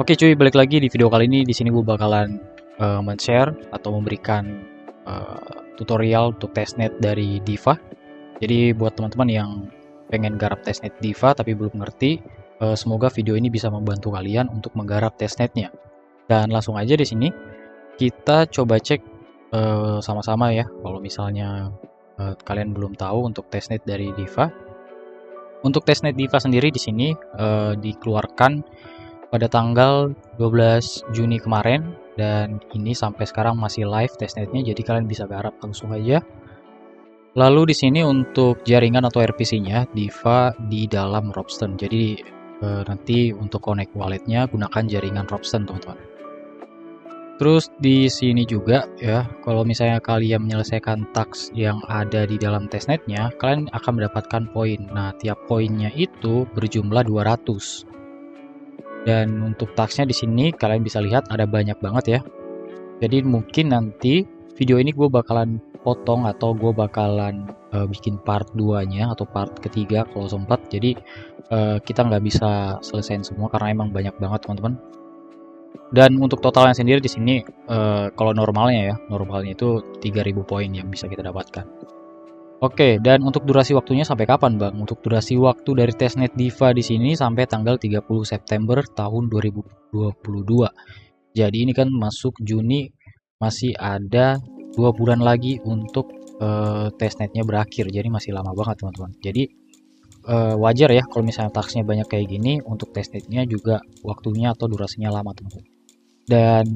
Oke cuy, balik lagi di video kali ini. Di sini gue bakalan men-share atau memberikan tutorial untuk testnet dari Diva. Jadi buat teman-teman yang pengen garap testnet Diva tapi belum ngerti, semoga video ini bisa membantu kalian untuk menggarap testnetnya. Dan langsung aja di sini kita coba cek sama-sama ya. Kalau misalnya kalian belum tahu untuk testnet dari Diva. Untuk testnet Diva sendiri di sini dikeluarkan pada tanggal 12 Juni kemarin, dan ini sampai sekarang masih live testnetnya, jadi kalian bisa garap langsung aja. Lalu di sini untuk jaringan atau RPC-nya Diva di dalam Ropsten. Jadi nanti untuk connect walletnya gunakan jaringan Ropsten, teman-teman. Terus di sini juga ya, kalau misalnya kalian menyelesaikan task yang ada di dalam testnetnya, kalian akan mendapatkan poin. Nah, tiap poinnya itu berjumlah 200. Dan untuk tasknya di sini kalian bisa lihat ada banyak banget ya. Jadi mungkin nanti video ini gue bakalan potong atau gue bakalan bikin part 2-nya atau part ketiga kalau sempat. Jadi kita nggak bisa selesaiin semua karena emang banyak banget teman-teman. Dan untuk totalnya sendiri di sini kalau normalnya itu 3000 poin yang bisa kita dapatkan. Oke, dan untuk durasi waktunya sampai kapan, Bang? Untuk durasi waktu dari testnet Diva di sini sampai tanggal 30 September tahun 2022. Jadi ini kan masuk Juni, masih ada 2 bulan lagi untuk testnetnya berakhir. Jadi masih lama banget, teman-teman. Jadi wajar ya kalau misalnya tasknya banyak kayak gini, untuk testnetnya juga waktunya atau durasinya lama, teman-teman. Dan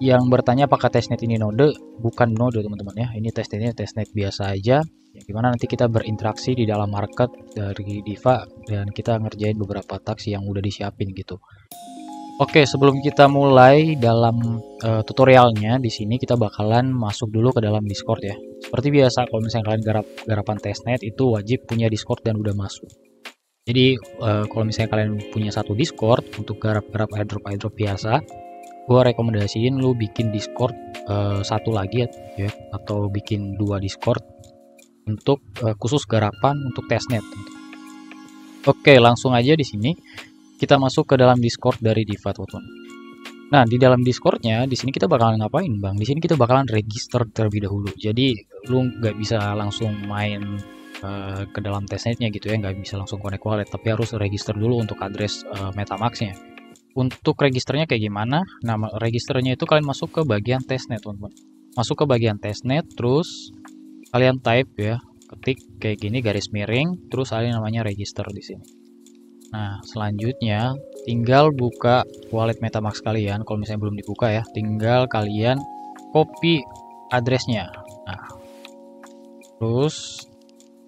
yang bertanya apakah testnet ini node, bukan node teman-teman ya, ini testnetnya testnet biasa aja ya, gimana nanti kita berinteraksi di dalam market dari Diva dan kita ngerjain beberapa task yang udah disiapin gitu. Oke, sebelum kita mulai dalam tutorialnya, di sini kita bakalan masuk dulu ke dalam Discord ya. Seperti biasa kalau misalnya kalian garapan testnet itu wajib punya Discord dan udah masuk. Jadi kalau misalnya kalian punya satu Discord untuk garap-garap airdrop biasa, gue rekomendasiin lu bikin Discord satu lagi ya, atau bikin 2 Discord untuk khusus garapan untuk testnet. Oke, langsung aja di sini kita masuk ke dalam Discord dari Diva, teman-teman. Nah, di dalam Discordnya di sini kita bakalan ngapain, Bang? Di sini kita bakalan register terlebih dahulu. Jadi lu nggak bisa langsung main ke dalam testnetnya gitu ya, nggak bisa langsung connect wallet, tapi harus register dulu untuk address MetaMask-nya. Untuk registernya kayak gimana? Nah, registernya itu kalian masuk ke bagian testnet, teman-teman. Masuk ke bagian testnet, terus kalian type ya, ketik kayak gini garis miring, terus ada namanya register di sini. Nah, selanjutnya tinggal buka wallet MetaMask kalian. Kalau misalnya belum dibuka ya, tinggal kalian copy addressnya. Nah, terus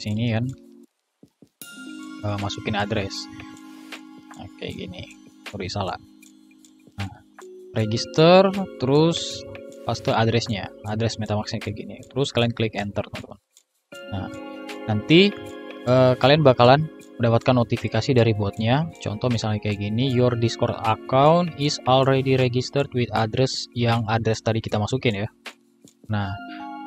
sini kan masukin address. Nah, kayak gini. Sorry, salah. Nah, register, terus paste addressnya, address MetaMask-nya kayak gini. Terus kalian klik enter, teman-teman. Nah, nanti kalian bakalan mendapatkan notifikasi dari botnya. Contoh misalnya kayak gini, your Discord account is already registered with address, yang address tadi kita masukin ya. Nah,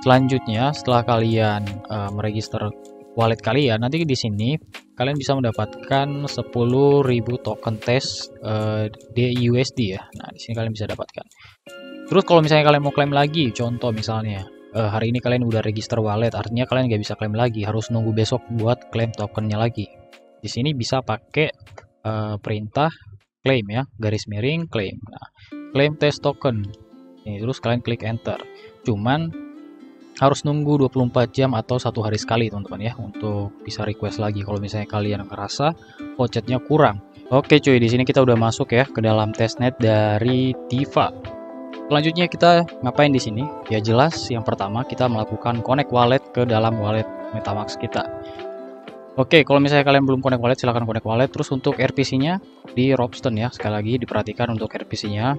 selanjutnya setelah kalian meregister wallet kalian, nanti di sini kalian bisa mendapatkan 10.000 token test DUSD ya. Nah, di sini kalian bisa dapatkan. Terus kalau misalnya kalian mau klaim lagi, contoh misalnya hari ini kalian udah register wallet, artinya kalian nggak bisa klaim lagi, harus nunggu besok buat klaim tokennya lagi. Di sini bisa pakai perintah claim ya, garis miring claim. Nah, claim test token. Ini terus kalian klik enter. Cuman harus nunggu 24 jam atau 1 hari sekali, teman-teman ya, untuk bisa request lagi kalau misalnya kalian ngerasa vouchernya kurang. Oke cuy, di sini kita udah masuk ya ke dalam testnet dari Diva. Selanjutnya kita ngapain di sini? Ya jelas yang pertama kita melakukan connect wallet ke dalam wallet MetaMask kita. Oke, kalau misalnya kalian belum connect wallet, silahkan connect wallet. Terus untuk RPC-nya di Ropsten ya, sekali lagi diperhatikan untuk RPC-nya.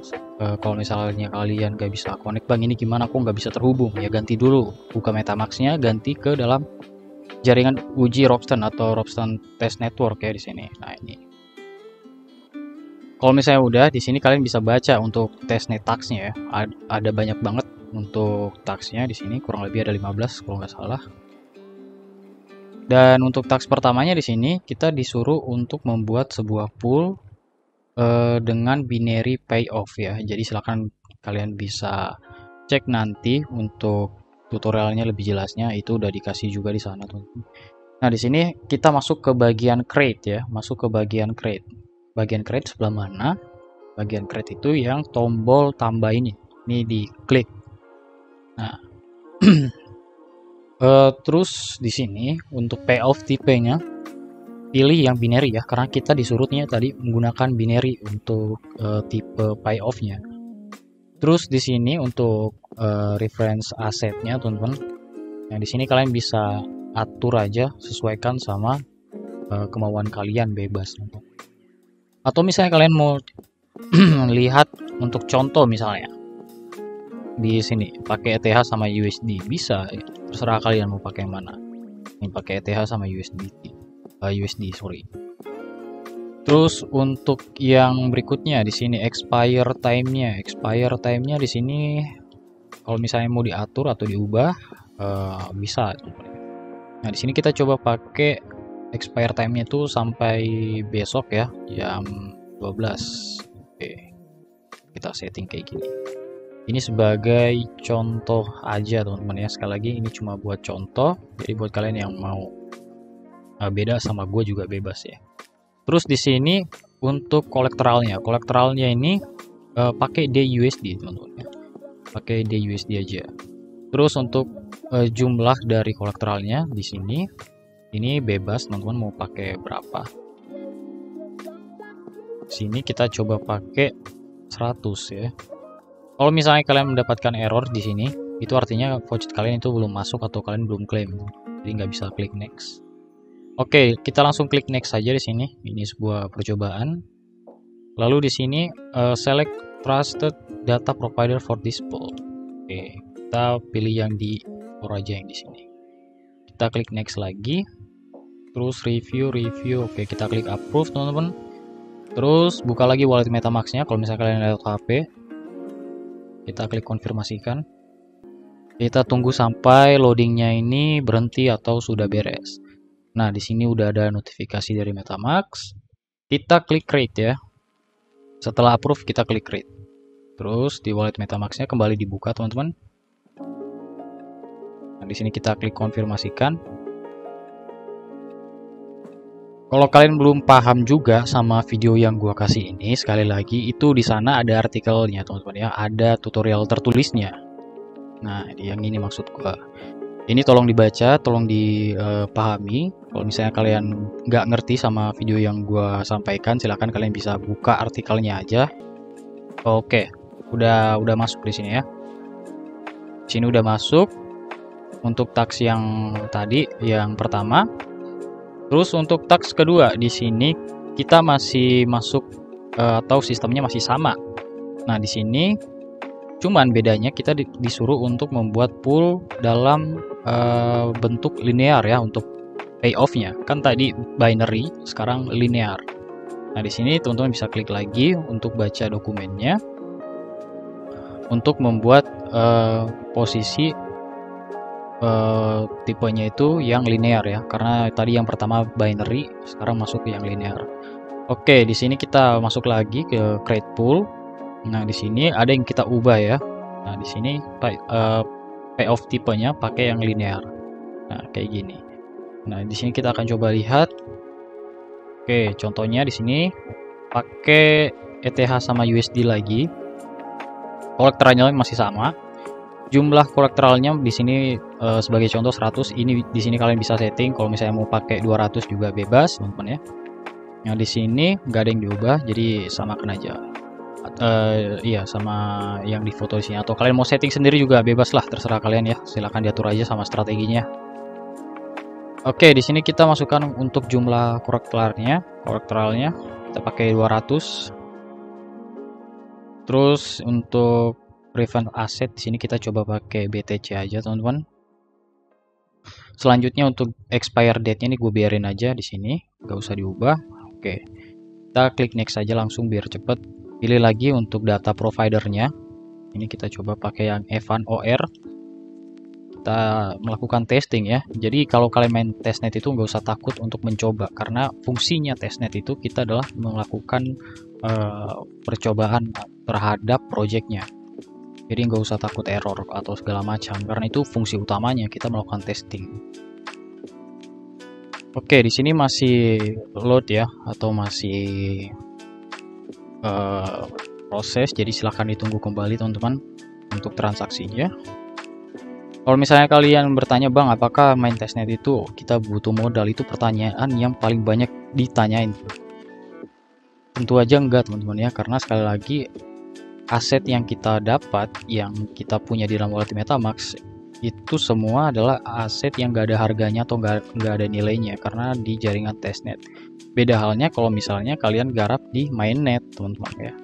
Kalau misalnya kalian nggak bisa connect, Bang ini gimana kok nggak bisa terhubung? Ya ganti dulu, buka MetaMask-nya, ganti ke dalam jaringan uji Ropsten atau Ropsten Test Network ya di sini. Nah ini. Kalau misalnya udah, di sini kalian bisa baca untuk testnet tax-nya ya. Ada banyak banget untuk tax-nya di sini, kurang lebih ada 15 kalau nggak salah. Dan untuk task pertamanya di sini kita disuruh untuk membuat sebuah pool dengan binary payoff ya. Jadi silakan kalian bisa cek nanti untuk tutorialnya lebih jelasnya, itu udah dikasih juga di sana tuh. Nah, di sini kita masuk ke bagian create ya, masuk ke bagian create. Bagian create sebelah mana? Bagian create itu yang tombol tambah ini diklik. Nah, terus di sini untuk payoff tipenya pilih yang binary ya, karena kita disuruhnya tadi menggunakan binary untuk tipe payoff-nya. Terus di sini untuk reference asetnya teman-teman, yang di sini kalian bisa atur aja, sesuaikan sama kemauan kalian, bebas. Atau misalnya kalian mau lihat untuk contoh misalnya di sini pakai ETH sama USD, bisa, terserah kalian mau pakai yang mana. Ini pakai ETH sama USD sorry. Terus untuk yang berikutnya di sini expire time-nya di sini kalau misalnya mau diatur atau diubah bisa. Nah, di sini kita coba pakai expire time-nya tuh sampai besok ya, jam 12. Oke. Kita setting kayak gini. Ini sebagai contoh aja teman-teman ya. Sekali lagi ini cuma buat contoh. Jadi buat kalian yang mau beda sama gue juga bebas ya. Terus di sini untuk kolektoralnya ini pakai DUSD teman-teman ya. Pakai DUSD aja. Terus untuk jumlah dari kolektoralnya di sini ini bebas teman-teman mau pakai berapa. Sini kita coba pakai 100 ya. Kalau misalnya kalian mendapatkan error di sini, itu artinya voucher kalian itu belum masuk atau kalian belum claim. Jadi nggak bisa klik next. Oke, kita langsung klik next saja di sini. Ini sebuah percobaan. Lalu di sini select trusted data provider for this pool. Oke, kita pilih yang di aja yang di sini. Kita klik next lagi. Terus review. Oke, kita klik approve teman-teman. Terus buka lagi wallet MetaMask-nya kalau misalnya kalian ada HP. Kita klik konfirmasikan. Kita tunggu sampai loadingnya ini berhenti atau sudah beres. Nah, di sini udah ada notifikasi dari MetaMask. Kita klik create ya. Setelah approve kita klik create. Terus di wallet MetaMask-nya kembali dibuka teman-teman. Nah, di sini kita klik konfirmasikan. Kalau kalian belum paham juga sama video yang gua kasih ini, sekali lagi itu di sana ada artikelnya teman-teman ya, ada tutorial tertulisnya. Nah, yang ini maksud gua. Ini tolong dibaca, tolong dipahami. Kalau misalnya kalian nggak ngerti sama video yang gua sampaikan, silahkan kalian bisa buka artikelnya aja. Oke, udah masuk di sini ya. Di sini udah masuk. Untuk task yang tadi, yang pertama. Terus untuk task kedua di sini kita masih masuk atau sistemnya masih sama. Nah, di sini cuman bedanya kita disuruh untuk membuat pool dalam bentuk linear ya untuk payoff-nya. Kan tadi binary, sekarang linear. Nah, di sini teman-teman bisa klik lagi untuk baca dokumennya. Untuk membuat posisi tipenya itu yang linear ya, karena tadi yang pertama binary, sekarang masuk ke yang linear. Oke, di sini kita masuk lagi ke create pool. Nah, di sini ada yang kita ubah ya. Nah, di sini payoff tipenya pakai yang linear. Nah, kayak gini. Nah, di sini kita akan coba lihat. Oke, contohnya di sini pakai ETH sama USD lagi. Kolektoralnya masih sama. Jumlah kolektoralnya di sini sebagai contoh 100. Ini di sini kalian bisa setting kalau misalnya mau pakai 200 juga bebas, teman-teman ya. Yang di sini nggak ada yang diubah, jadi samakan aja. Iya, sama yang di foto di sini. Atau kalian mau setting sendiri juga bebas lah, terserah kalian ya. Silahkan diatur aja sama strateginya. Oke, di sini kita masukkan untuk jumlah kolektoralnya. Kita pakai 200. Terus untuk prevent asset di sini kita coba pakai BTC aja teman-teman. Selanjutnya untuk expire date-nya ini gue biarin aja di sini, nggak usah diubah. Oke, kita klik next aja langsung biar cepet. Pilih lagi untuk data providernya. Ini kita coba pakai yang Evan OR. kita melakukan testing ya. Jadi kalau kalian main testnet itu nggak usah takut untuk mencoba, karena fungsinya testnet itu kita adalah melakukan percobaan terhadap projectnya. Jadi nggak usah takut error atau segala macam, karena itu fungsi utamanya kita melakukan testing. Oke, di sini masih load ya, atau masih proses. Jadi silahkan ditunggu kembali teman-teman untuk transaksinya. Kalau misalnya kalian bertanya, bang, apakah main testnet itu kita butuh modal? Itu pertanyaan yang paling banyak ditanyain. Tentu aja enggak teman-teman ya, karena sekali lagi aset yang kita dapat, yang kita punya di dalam wallet MetaMask, itu semua adalah aset yang nggak ada harganya atau nggak ada nilainya karena di jaringan testnet. Beda halnya kalau misalnya kalian garap di mainnet teman-teman ya.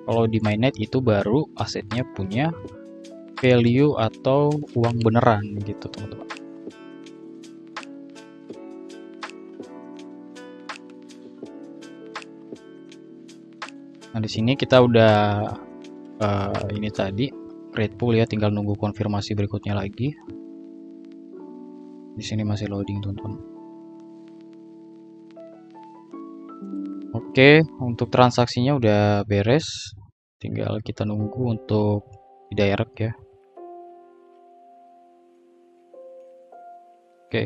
Kalau di mainnet itu baru asetnya punya value atau uang beneran gitu teman-teman. Nah di sini kita udah ini tadi create pool ya, tinggal nunggu konfirmasi berikutnya lagi. Di sini masih loading teman-teman. Oke, untuk transaksinya udah beres, tinggal kita nunggu untuk di direct ya. Oke.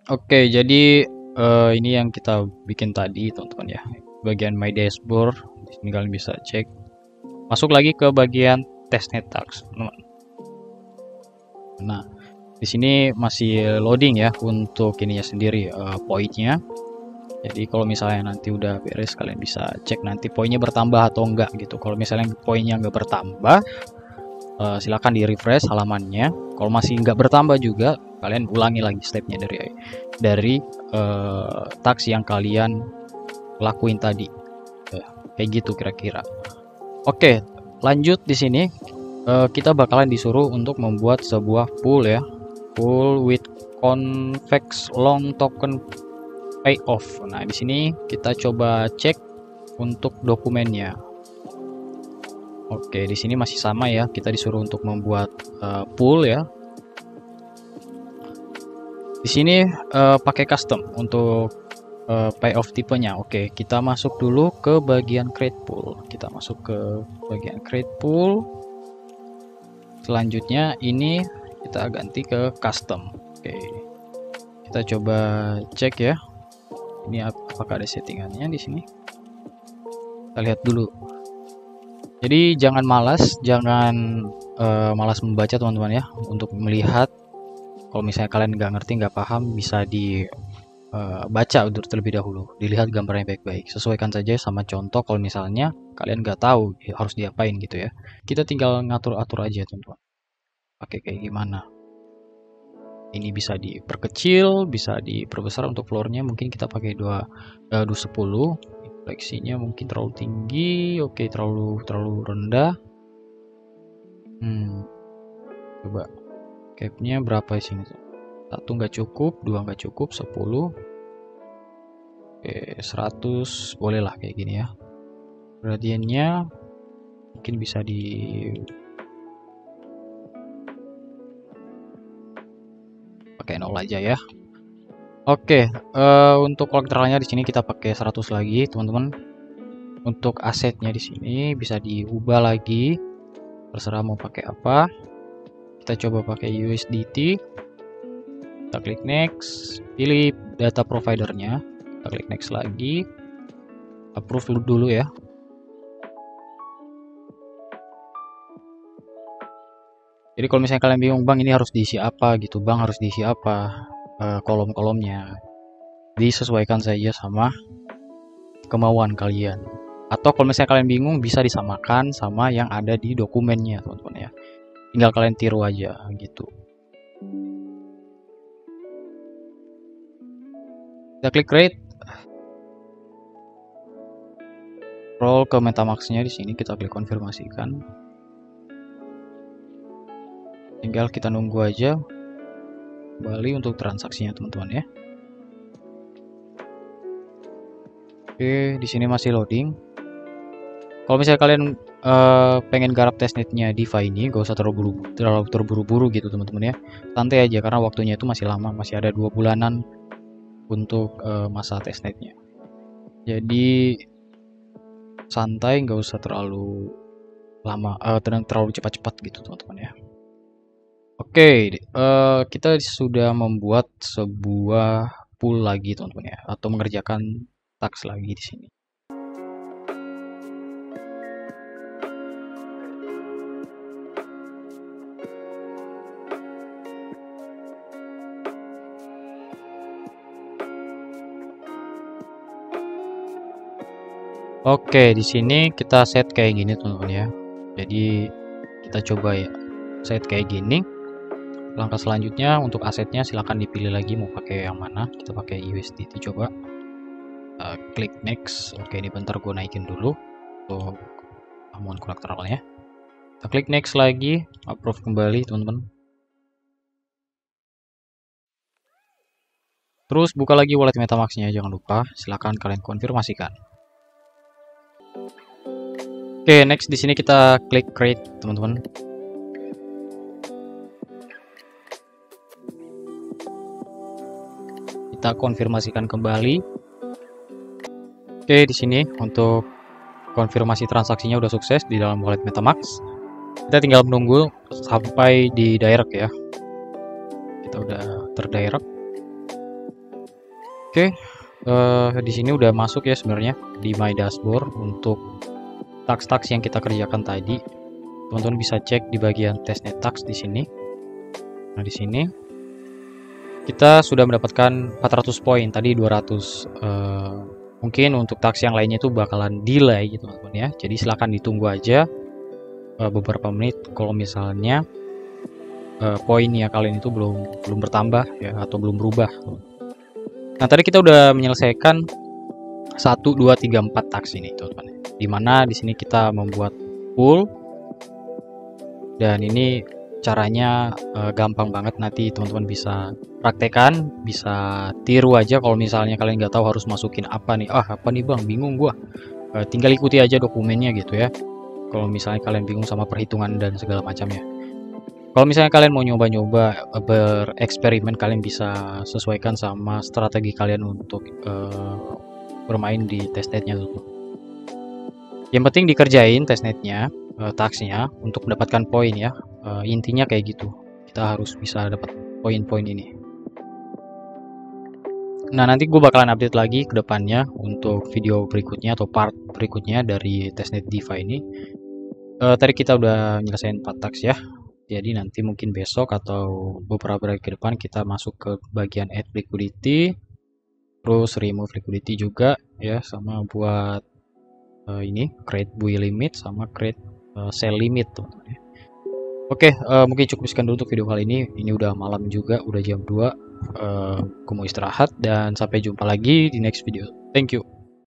Oke, jadi ini yang kita bikin tadi teman-teman ya. Bagian my dashboard, di sini kalian bisa cek. Masuk lagi ke bagian testnet task, teman-teman. Nah, di sini masih loading ya untuk ininya sendiri, poinnya. Jadi kalau misalnya nanti udah beres, kalian bisa cek nanti poinnya bertambah atau enggak gitu. Kalau misalnya poinnya enggak bertambah, silakan di refresh halamannya. Kalau masih nggak bertambah juga, kalian ulangi lagi stepnya dari task yang kalian lakuin tadi. Kayak gitu kira-kira. Oke, lanjut di sini kita bakalan disuruh untuk membuat sebuah pool ya, pool with convex long token payoff. Nah di sini kita coba cek untuk dokumennya. Oke, di sini masih sama ya, kita disuruh untuk membuat pool ya. Di sini pakai custom untuk payoff tipenya. Oke, kita masuk dulu ke bagian create pool. Kita masuk ke bagian create pool. Selanjutnya ini kita ganti ke custom. Oke, kita coba cek ya. Ini apakah ada settingannya di sini? Kita lihat dulu. Jadi jangan malas malas membaca teman-teman ya, untuk melihat. Kalau misalnya kalian nggak ngerti, nggak paham, bisa dibaca terlebih dahulu, dilihat gambarnya baik-baik, sesuaikan saja sama contoh. Kalau misalnya kalian nggak tahu harus diapain gitu ya, kita tinggal ngatur-atur aja teman-teman, pakai kayak gimana. Ini bisa diperkecil, bisa diperbesar. Untuk floornya mungkin kita pakai 210. Fleksinya mungkin terlalu tinggi, oke, terlalu rendah. Coba capnya berapa di sini? 1 nggak cukup, 2 nggak cukup, 10. Oke, 100 bolehlah kayak gini ya. Gradiennya mungkin bisa di pakai 0 aja ya. Oke, untuk kolateralnya di sini kita pakai 100 lagi, teman-teman. Untuk asetnya di sini bisa diubah lagi, terserah mau pakai apa. Kita coba pakai USDT. Kita klik next, pilih data providernya. Kita klik next lagi, approve dulu ya. Jadi kalau misalnya kalian bingung, bang ini harus diisi apa gitu, bang harus diisi apa kolom-kolomnya, disesuaikan saja sama kemauan kalian. Atau kalau misalnya kalian bingung, bisa disamakan sama yang ada di dokumennya teman-teman ya, tinggal kalian tiru aja gitu. Kita klik create, scroll ke MetaMask-nya, di sini kita klik konfirmasikan, tinggal kita nunggu aja kembali untuk transaksinya teman-teman ya. Oke, di sini masih loading. Kalau misalnya kalian pengen garap testnetnya Diva ini, gak usah terlalu terburu-buru gitu teman-teman ya. Santai aja karena waktunya itu masih lama, masih ada 2 bulanan untuk masa testnetnya. Jadi santai, nggak usah terlalu lama, terlalu cepat-cepat gitu teman-teman ya. Oke, kita sudah membuat sebuah pool lagi teman-teman ya, atau mengerjakan task lagi di sini. Oke, di sini kita set kayak gini teman-teman ya. Jadi kita coba ya set kayak gini. Langkah selanjutnya untuk asetnya silahkan dipilih lagi mau pakai yang mana. Kita pakai USDT coba. Klik next. Oke, ini bentar gue naikin dulu untuk amount collateralnya. Kita klik next lagi, approve kembali teman-teman. Terus buka lagi wallet MetaMask-nya, jangan lupa. Silahkan kalian konfirmasikan. Oke, next di sini kita klik create, teman-teman. Kita konfirmasikan kembali. Oke, di sini untuk konfirmasi transaksinya udah sukses di dalam wallet MetaMask. Kita tinggal menunggu sampai di direct ya. Kita udah terdirect. Oke, di sini udah masuk ya sebenarnya di My Dashboard untuk task-task yang kita kerjakan tadi. Teman-teman bisa cek di bagian testnet task di sini. Nah, di sini kita sudah mendapatkan 400 poin, tadi 200. Mungkin untuk task yang lainnya itu bakalan delay gitu teman-teman ya. Jadi silahkan ditunggu aja beberapa menit kalau misalnya poinnya kalian itu belum bertambah ya atau belum berubah. Nah, tadi kita udah menyelesaikan 1 2 3 4 task ini teman-teman. Dimana di sini kita membuat pool dan ini caranya gampang banget, nanti teman-teman bisa praktekan, bisa tiru aja kalau misalnya kalian nggak tahu harus masukin apa nih. Apa nih bang, bingung gua. Tinggal ikuti aja dokumennya gitu ya. Kalau misalnya kalian bingung sama perhitungan dan segala macamnya. Kalau misalnya kalian mau nyoba-nyoba bereksperimen, kalian bisa sesuaikan sama strategi kalian untuk bermain di testnetnya dulu. Yang penting dikerjain testnetnya, tasknya untuk mendapatkan poin ya. Intinya kayak gitu. Kita harus bisa dapat poin-poin ini. Nah, nanti gue bakalan update lagi ke depannya untuk video berikutnya atau part berikutnya dari testnet Diva ini. Tadi kita udah nyelesain 4 task ya. Jadi nanti mungkin besok atau beberapa hari ke depan kita masuk ke bagian add liquidity, terus remove liquidity juga ya, sama buat ini create buy limit sama create sell limit teman-teman ya. Oke, mungkin cukup sekian dulu untuk video kali ini. Ini udah malam juga, udah jam 2. Aku mau istirahat dan sampai jumpa lagi di next video. Thank you.